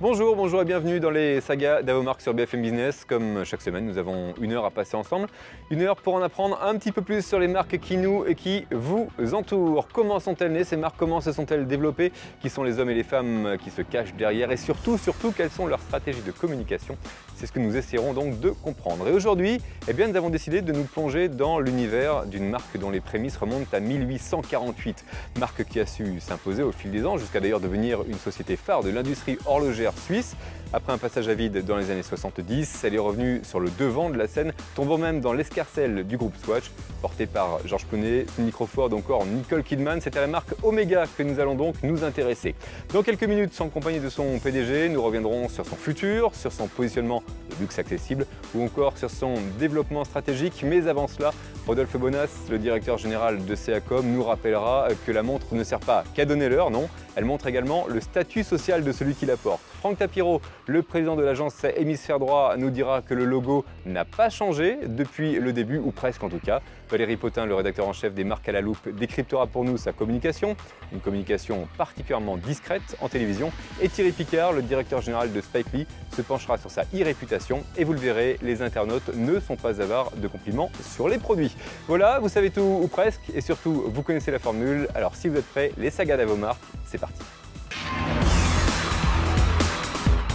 Bonjour, bonjour et bienvenue dans les sagas d'Avomark sur BFM Business. Comme chaque semaine, nous avons une heure à passer ensemble. Une heure pour en apprendre un petit peu plus sur les marques qui nous et qui vous entourent. Comment sont-elles nées ces marques? Comment se sont-elles développées? Qui sont les hommes et les femmes qui se cachent derrière? Et surtout, quelles sont leurs stratégies de communication? C'est ce que nous essaierons donc de comprendre. Et aujourd'hui, nous avons décidé de nous plonger dans l'univers d'une marque dont les prémices remontent à 1848. Marque qui a su s'imposer au fil des ans, jusqu'à d'ailleurs devenir une société phare de l'industrie horlogère suisse. Après un passage à vide dans les années 70, elle est revenue sur le devant de la scène, tombant même dans l'escarcelle du groupe Swatch, porté par George Clooney, Cindy Crawford ou encore Nicole Kidman. C'est à la marque Omega que nous allons donc nous intéresser. Dans quelques minutes, en compagnie de son PDG, nous reviendrons sur son futur, sur son positionnement de luxe accessible ou encore sur son développement stratégique. Mais avant cela, Rodolphe Bonas, le directeur général de Seacom, nous rappellera que la montre ne sert pas qu'à donner l'heure, non, elle montre également le statut social de celui qui la porte. Franck Tapiro, le président de l'agence Hémisphère Droit, nous dira que le logo n'a pas changé depuis le début, ou presque en tout cas. Valérie Potin, le rédacteur en chef des marques à la loupe, décryptera pour nous sa communication, une communication particulièrement discrète en télévision. Et Thierry Picard, le directeur général de Spike Lee, se penchera sur sa e-réputation. Et vous le verrez, les internautes ne sont pas avares de compliments sur les produits. Voilà, vous savez tout ou presque, et surtout, vous connaissez la formule. Alors si vous êtes prêts, les sagas d'Avomark, c'est parti.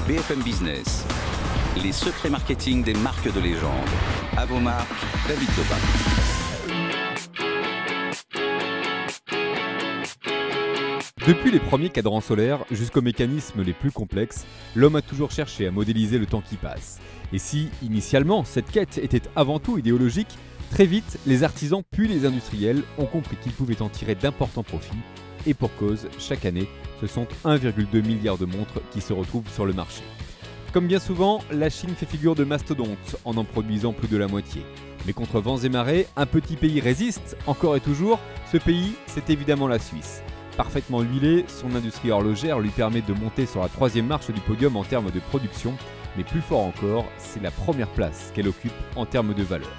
BFM Business, les secrets marketing des marques de légende. Avomark, David Tobin. Depuis les premiers cadrans solaires jusqu'aux mécanismes les plus complexes, l'homme a toujours cherché à modéliser le temps qui passe. Et si, initialement, cette quête était avant tout idéologique, très vite, les artisans puis les industriels ont compris qu'ils pouvaient en tirer d'importants profits. Et pour cause, chaque année, ce sont 1,2 milliard de montres qui se retrouvent sur le marché. Comme bien souvent, la Chine fait figure de mastodonte en produisant plus de la moitié. Mais contre vents et marées, un petit pays résiste, encore et toujours. Ce pays, c'est évidemment la Suisse. Parfaitement huilée, son industrie horlogère lui permet de monter sur la 3e marche du podium en termes de production. Mais plus fort encore, c'est la première place qu'elle occupe en termes de valeur.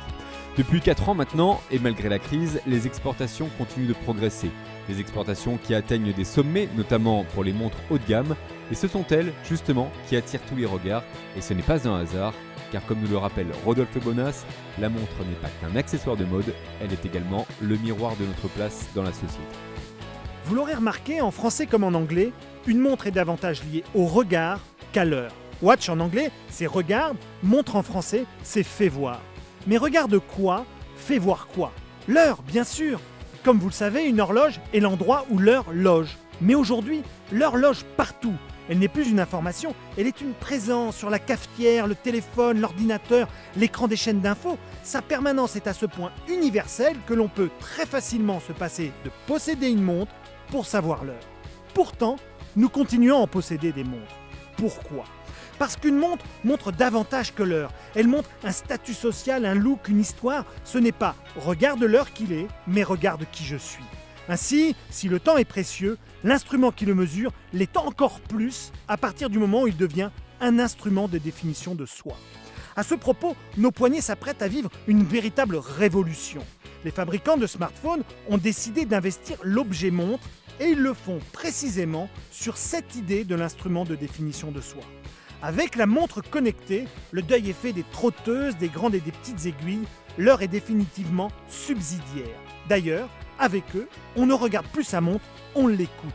Depuis 4 ans maintenant, et malgré la crise, les exportations continuent de progresser. Des exportations qui atteignent des sommets, notamment pour les montres haut de gamme. Et ce sont elles, justement, qui attirent tous les regards. Et ce n'est pas un hasard, car comme nous le rappelle Rodolphe Bonas, la montre n'est pas qu'un accessoire de mode, elle est également le miroir de notre place dans la société. Vous l'aurez remarqué, en français comme en anglais, une montre est davantage liée au regard qu'à l'heure. Watch en anglais, c'est regarde, montre en français, c'est fait voir. Mais regarde quoi, fait voir quoi? L'heure, bien sûr. Comme vous le savez, une horloge est l'endroit où l'heure loge. Mais aujourd'hui, l'heure loge partout. Elle n'est plus une information, elle est une présence sur la cafetière, le téléphone, l'ordinateur, l'écran des chaînes d'infos. Sa permanence est à ce point universelle que l'on peut très facilement se passer de posséder une montre pour savoir l'heure. Pourtant, nous continuons à en posséder des montres. Pourquoi ? Parce qu'une montre montre davantage que l'heure. Elle montre un statut social, un look, une histoire. Ce n'est pas « regarde l'heure qu'il est », mais « regarde qui je suis ». Ainsi, si le temps est précieux, l'instrument qui le mesure l'est encore plus à partir du moment où il devient un instrument de définition de soi. À ce propos, nos poignets s'apprêtent à vivre une véritable révolution. Les fabricants de smartphones ont décidé d'investir l'objet montre et ils le font précisément sur cette idée de l'instrument de définition de soi. Avec la montre connectée, le deuil est fait des trotteuses, des grandes et des petites aiguilles. L'heure est définitivement subsidiaire. D'ailleurs, avec eux, on ne regarde plus sa montre, on l'écoute.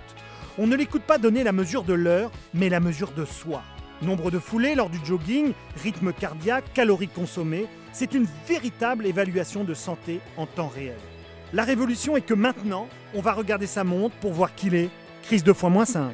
On ne l'écoute pas donner la mesure de l'heure, mais la mesure de soi. Nombre de foulées lors du jogging, rythme cardiaque, calories consommées, c'est une véritable évaluation de santé en temps réel. La révolution est que maintenant, on va regarder sa montre pour voir qu'il est crise 2 fois -5.